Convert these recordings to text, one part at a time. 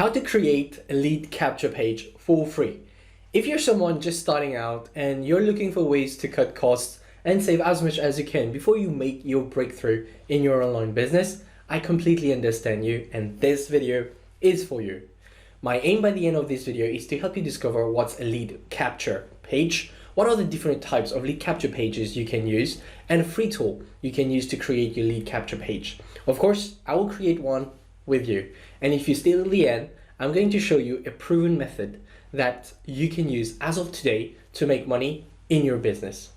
How to create a lead capture page for free. If you're someone just starting out and you're looking for ways to cut costs and save as much as you can before you make your breakthrough in your online business, I completely understand you, and this video is for you. My aim by the end of this video is to help you discover what's a lead capture page, what are the different types of lead capture pages you can use, and a free tool you can use to create your lead capture page. Of course, I will create one with you. And if you stay till the end, I'm going to show you a proven method that you can use as of today to make money in your business.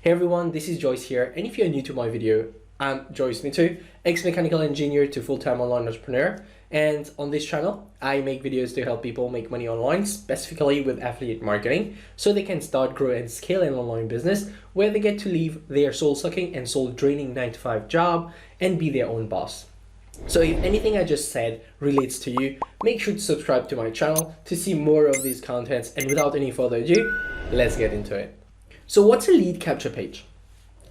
Hey everyone, this is Joyce here. And if you're new to my video, I'm Joyce Mito, ex-mechanical engineer to full-time online entrepreneur. And on this channel, I make videos to help people make money online, specifically with affiliate marketing, so they can start, grow, and scale an online business where they get to leave their soul-sucking and soul-draining 9-to-5 job and be their own boss. So if anything I just said relates to you, make sure to subscribe to my channel to see more of these contents. And without any further ado, let's get into it. So what's a lead capture page?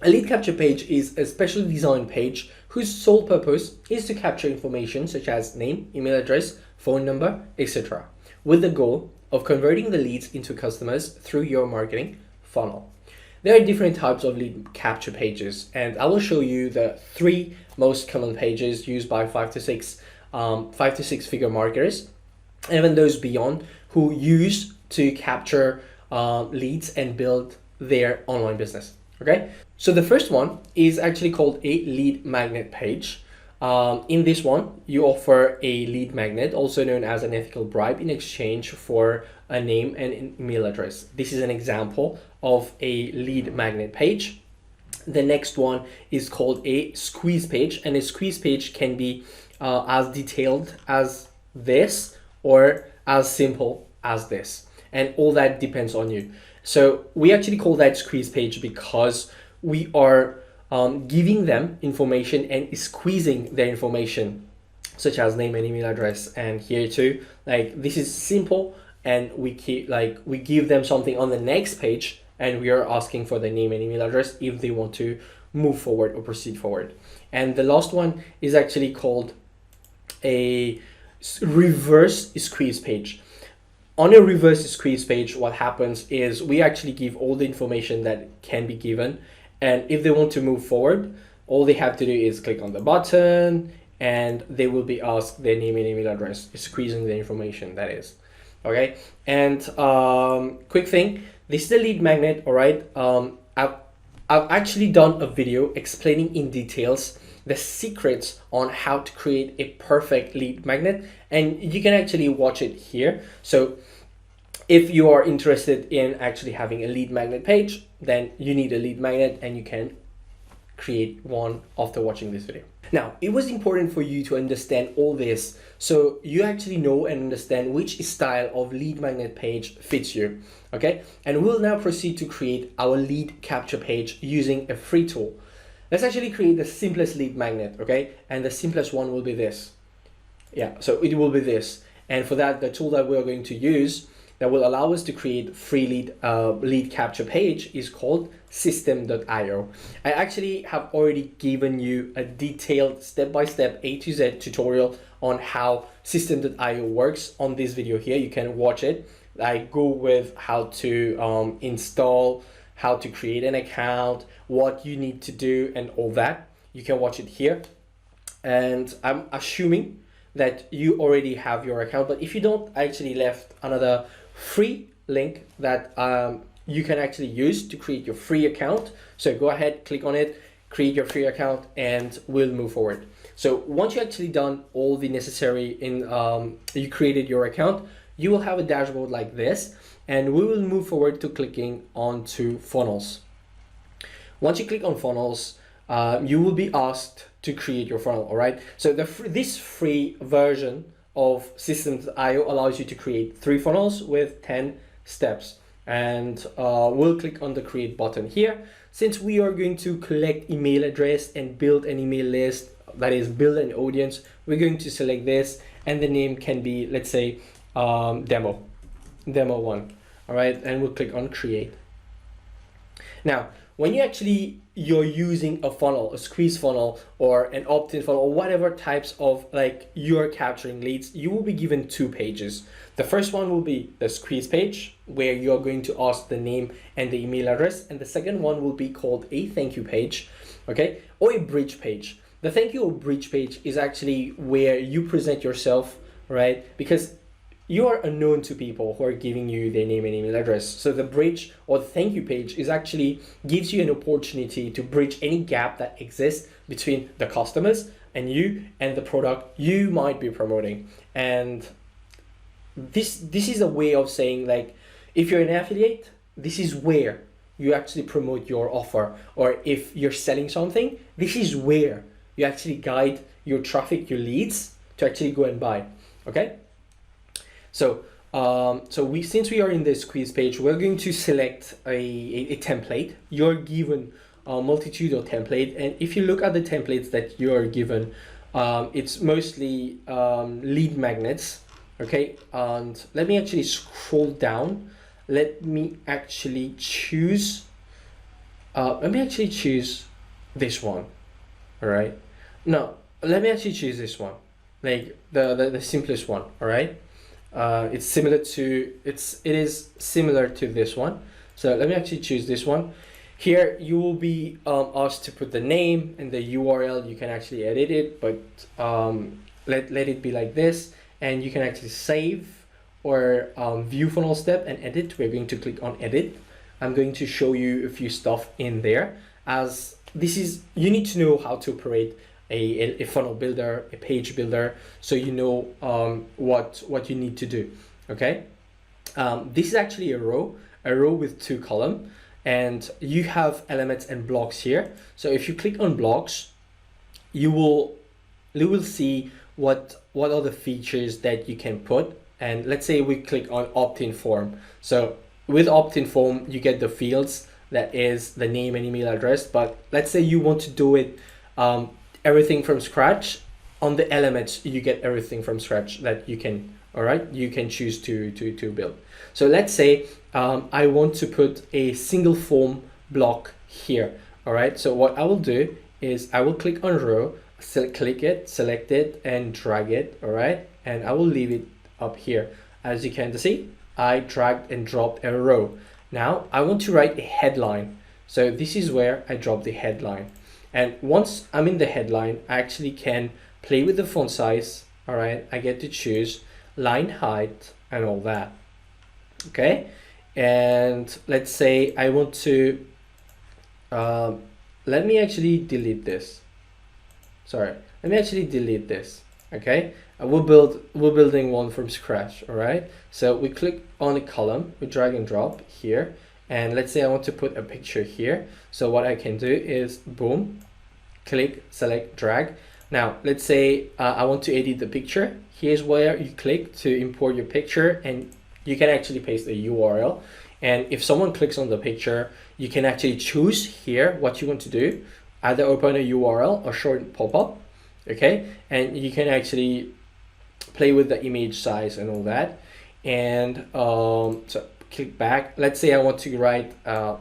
A lead capture page is a specially designed page whose sole purpose is to capture information such as name, email address, phone number, etc., with the goal of converting the leads into customers through your marketing funnel. There are different types of lead capture pages, and I will show you the 3 most common pages used by 5 to 6 figure marketers, and even those beyond who use to capture leads and build their online business. Okay, so the first one is actually called a lead magnet page. In this one, you offer a lead magnet, also known as an ethical bribe, in exchange for a name and an email address. This is an example of a lead magnet page. The next one is called a squeeze page, and a squeeze page can be as detailed as this or as simple as this, and all that depends on you. So we actually call that squeeze page because we are giving them information and squeezing their information, such as name and email address. And here too, like, this is simple, and we give them something on the next page, and we are asking for the name and email address if they want to move forward or proceed forward. And the last one is actually called a reverse squeeze page. On a reverse squeeze page, what happens is we actually give all the information that can be given, and if they want to move forward, all they have to do is click on the button and they will be asked their name and email address, squeezing the information, that is. Okay, and quick thing, this is a lead magnet. All right, I've actually done a video explaining in details the secrets on how to create a perfect lead magnet, and you can actually watch it here. So if you are interested in actually having a lead magnet page, then you need a lead magnet, and you can create one after watching this video. Now, it was important for you to understand all this so you actually know and understand which style of lead magnet page fits you. Okay, and we'll now proceed to create our lead capture page using a free tool. Let's actually create the simplest lead magnet, okay? And the simplest one will be this. Yeah, so it will be this. And for that, the tool that we're going to use that will allow us to create free lead capture page is called Systeme.io. I actually have already given you a detailed step-by-step A to Z tutorial on how Systeme.io works on this video here. You can watch it. I go with how to install, how to create an account, what you need to do, and all that. You can watch it here. And I'm assuming that you already have your account, but if you don't, I actually left another free link that you can actually use to create your free account. So go ahead, click on it, create your free account, and we'll move forward. So once you actually done all the necessary you created your account, you will have a dashboard like this, and we will move forward to clicking onto funnels. Once you click on funnels, you will be asked to create your funnel. All right, so this free version of Systeme.io allows you to create 3 funnels with 10 steps, and we'll click on the create button here. Since we are going to collect email address and build an email list, that is build an audience, we're going to select this, and the name can be, let's say, demo 1. All right, and we'll click on create. Now, when you actually you're using a funnel, a squeeze funnel, or an opt-in funnel, or whatever types of like you're capturing leads, you will be given 2 pages. The first one will be the squeeze page, where you're going to ask the name and the email address, and the second one will be called a thank you page, okay, or a bridge page. The thank you or bridge page is actually where you present yourself, right? Because you are unknown to people who are giving you their name and email address. So the bridge or the thank you page is actually gives you an opportunity to bridge any gap that exists between the customers and you and the product you might be promoting. And this is a way of saying, like, if you're an affiliate, this is where you actually promote your offer. Or if you're selling something, this is where you actually guide your traffic, your leads to actually go and buy. Okay. So, since we are in the squeeze page, we're going to select a template. You're given a multitude of template, and if you look at the templates that you are given, it's mostly lead magnets. Okay, and let me actually scroll down. Let me actually choose. This one. All right. No, let me actually choose this one, like the simplest one. All right. It is similar to this one. So let me actually choose this one. Here you will be asked to put the name and the URL. You can actually edit it, but let it be like this, and you can actually save or view funnel step and edit. We're going to click on edit. I'm going to show you a few stuff in there, as this is, you need to know how to operate a funnel builder, a page builder, so you know what you need to do. Okay, this is actually a row with 2 columns, and you have elements and blocks here. So if you click on blocks, you will see what are the features that you can put. And let's say we click on opt-in form. So with opt-in form, you get the fields, that is the name and email address. But let's say you want to do it everything from scratch. On the elements, you get everything from scratch that you can, all right, you can choose to build. So let's say I want to put a single form block here. All right, so what I will do is I will click on row, click it, select it, and drag it. All right, and I will leave it up here. As you can see, I dragged and dropped a row. Now I want to write a headline. So this is where I drop the headline. And once I'm in the headline, I actually can play with the font size. All right, I get to choose line height and all that. Okay, and let's say I want to, let me actually delete this. Sorry, let me actually delete this. Okay, we're building one from scratch. All right, so we click on a column, we drag and drop here. And let's say I want to put a picture here. So what I can do is boom, click, select, drag. Now let's say I want to edit the picture. Here's where you click to import your picture, and you can actually paste a URL. And if someone clicks on the picture, you can actually choose here what you want to do, either open a URL or short pop-up. Okay, and you can actually play with the image size and all that. And so click back. Let's say I want to write a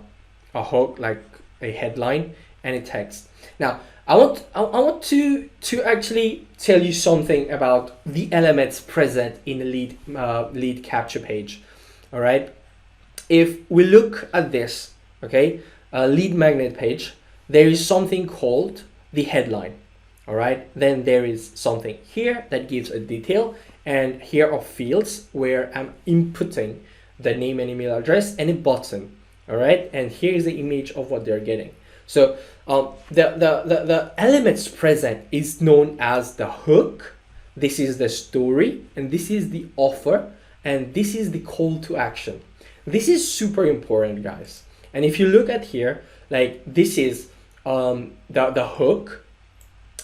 hook, like a headline and a text. Now I want to actually tell you something about the elements present in a lead capture page. All right, if we look at this, okay, a lead magnet page, there is something called the headline. All right, then there is something here that gives a detail, and here are fields where I'm inputting the name and email address and a button. All right, and here's the image of what they're getting. So the elements present is known as the hook. This is the story, and this is the offer, and this is the call to action. This is super important, guys. And if you look at here, like this is the hook,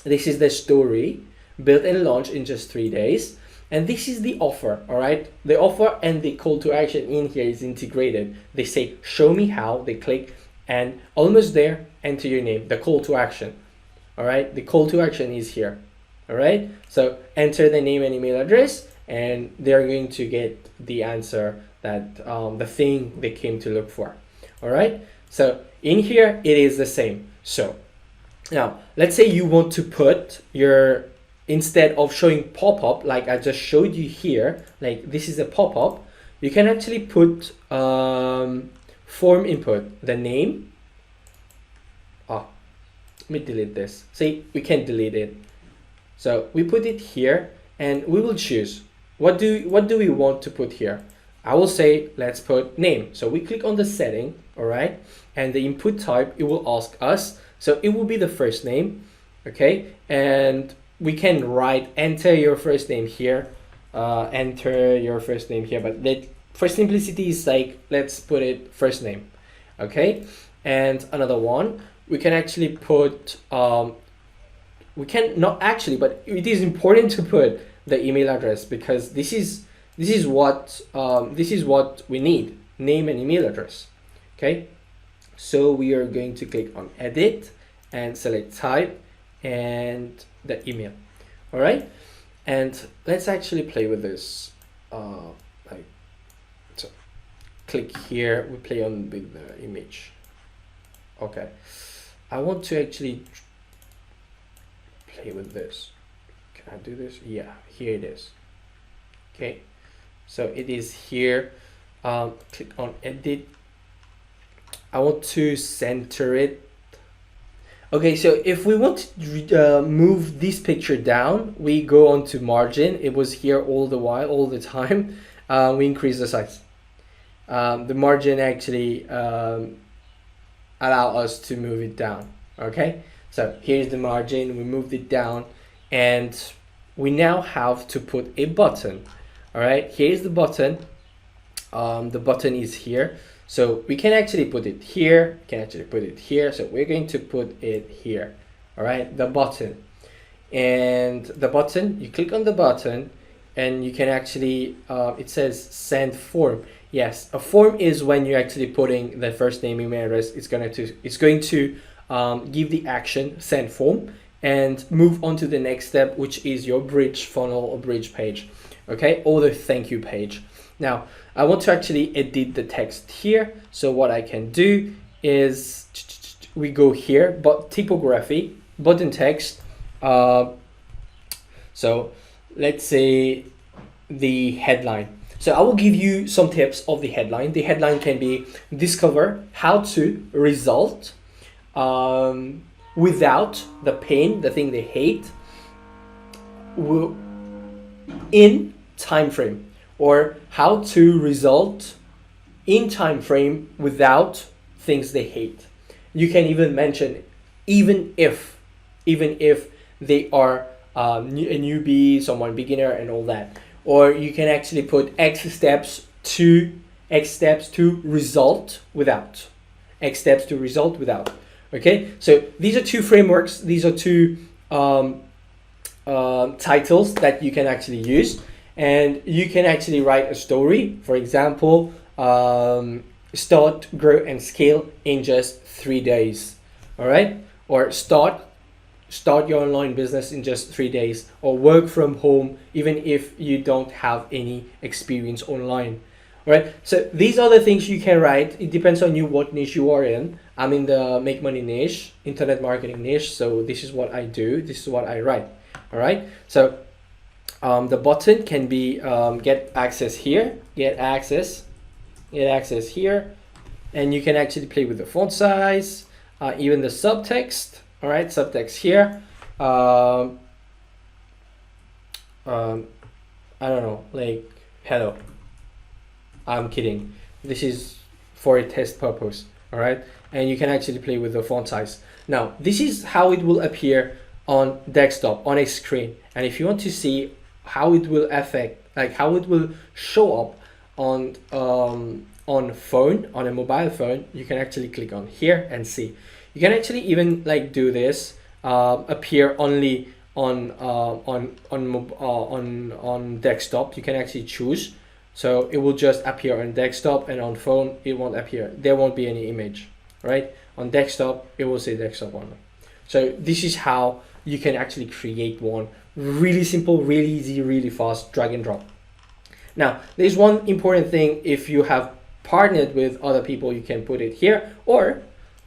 this is the story, built and launched in just 3 days. And this is the offer. All right, the offer and the call to action in here is integrated. They say show me how, they click, and almost there, enter your name, the call to action. All right, the call to action is here. All right, so enter the name and email address, and they're going to get the answer, that the thing they came to look for. All right, so in here it is the same. So now let's say you want to put your, instead of showing pop-up like I just showed you here, like this is a pop-up, you can actually put form input, the name. Let me delete this. See, we can't delete it. So we put it here and we will choose what do we want to put here. I will say let's put name. So we click on the setting, all right, and the input type, it will ask us, so it will be the first name, okay, and we can write enter your first name here, enter your first name here, but that for simplicity's sake, let's put it first name, okay. And another one, we can actually put we can not actually, but it is important to put the email address, because this is what we need, name and email address, okay. So we are going to click on edit and select type and the email, all right. And let's actually play with this, like, so click here, we play on with the image. Okay, I want to actually play with this. Can I do this? Yeah, here it is. Okay, so it is here. Click on edit. I want to center it. Okay, so if we want to move this picture down, we go on to margin. It was here all the while, all the time. We increase the size. The margin actually allow us to move it down. Okay, so here's the margin, we moved it down, and we now have to put a button. All right, here's the button. The button is here, so we can actually put it here, can actually put it here, so we're going to put it here. All right, the button. And the button, you click on the button and you can actually it says send form. Yes, a form is when you're actually putting the first name, email address. It's going to give the action send form and move on to the next step, which is your bridge funnel or bridge page, okay, or the thank you page. Now I want to actually edit the text here, so what I can do is we go here, but typography, button text. So let's say the headline. So I will give you some tips of the headline. The headline can be discover how to result without the pain, the thing they hate, in time frame, or how to result in time frame without things they hate. You can even mention even if they are a newbie, someone beginner, and all that. Or you can actually put X steps to result without. X steps to result without. Okay, so these are two frameworks. These are two titles that you can actually use, and you can actually write a story. For example, start, grow, and scale in just 3 days. All right, or start your online business in just 3 days, or work from home even if you don't have any experience online. All right, so these are the things you can write. It depends on you what niche you are in. I'm in the make money niche, internet marketing niche, so this is what I do, this is what I write. All right, so the button can be get access here, get access here, and you can actually play with the font size, even the subtext. All right, subtext here. I don't know, like hello. I'm kidding. This is for a test purpose. All right, and you can actually play with the font size. Now, this is how it will appear on desktop, on a screen. And if you want to see how it will affect, like how it will show up on phone, on a mobile phone, you can actually click on here and see. You can actually even like do this, appear only on desktop. You can actually choose, so it will just appear on desktop, and on phone it won't appear. There won't be any image, right? On desktop it will say desktop only. So this is how you can actually create one. Really simple, really easy, really fast, drag and drop. Now there's one important thing. If you have partnered with other people, you can put it here, or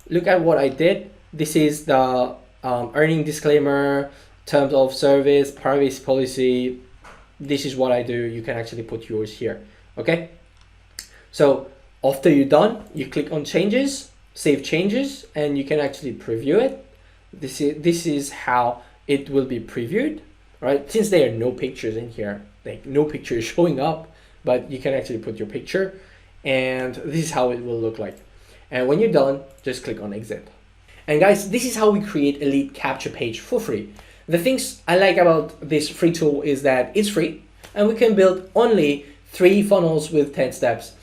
look at what I did. This is the earning disclaimer, terms of service, privacy policy. This is what I do. You can actually put yours here. Okay. So after you're done, you click on changes, save changes, and you can actually preview it. This is how it will be previewed, right? Since there are no pictures in here, like no picture is showing up, but you can actually put your picture, and this is how it will look like. And when you're done, just click on exit. And guys, this is how we create a lead capture page for free. The things I like about this free tool is that it's free and we can build only 3 funnels with 10 steps.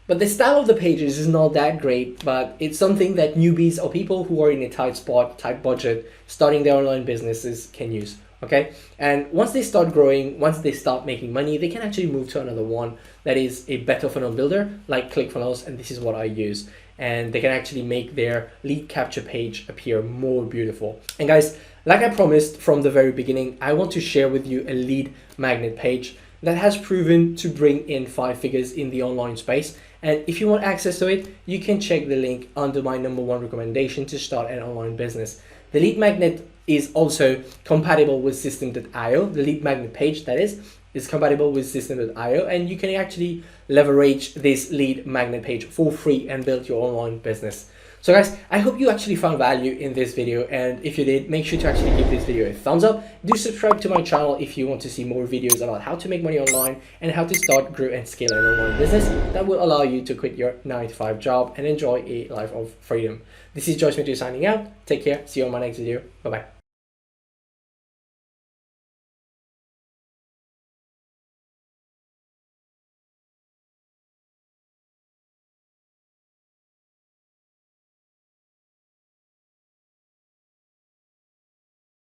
But the style of the pages is not that great, but it's something that newbies or people who are in a tight spot, tight budget, starting their online businesses can use, okay? And once they start growing, once they start making money, they can actually move to another one that is a better funnel builder like ClickFunnels, and this is what I use. And they can actually make their lead capture page appear more beautiful. And guys, like I promised from the very beginning, I want to share with you a lead magnet page that has proven to bring in 5 figures in the online space. And if you want access to it, you can check the link under my #1 recommendation to start an online business. The lead magnet is also compatible with Systeme.io. The lead magnet page, that is compatible with Systeme.io, and you can actually leverage this lead magnet page for free and build your online business. So guys, I hope you actually found value in this video, and if you did, make sure to actually give this video a thumbs up. Do subscribe to my channel if you want to see more videos about how to make money online and how to start, grow, and scale an online business that will allow you to quit your 9-to-5 job and enjoy a life of freedom. This is Joyce Mitchell signing out. Take care. See you on my next video. Bye-bye.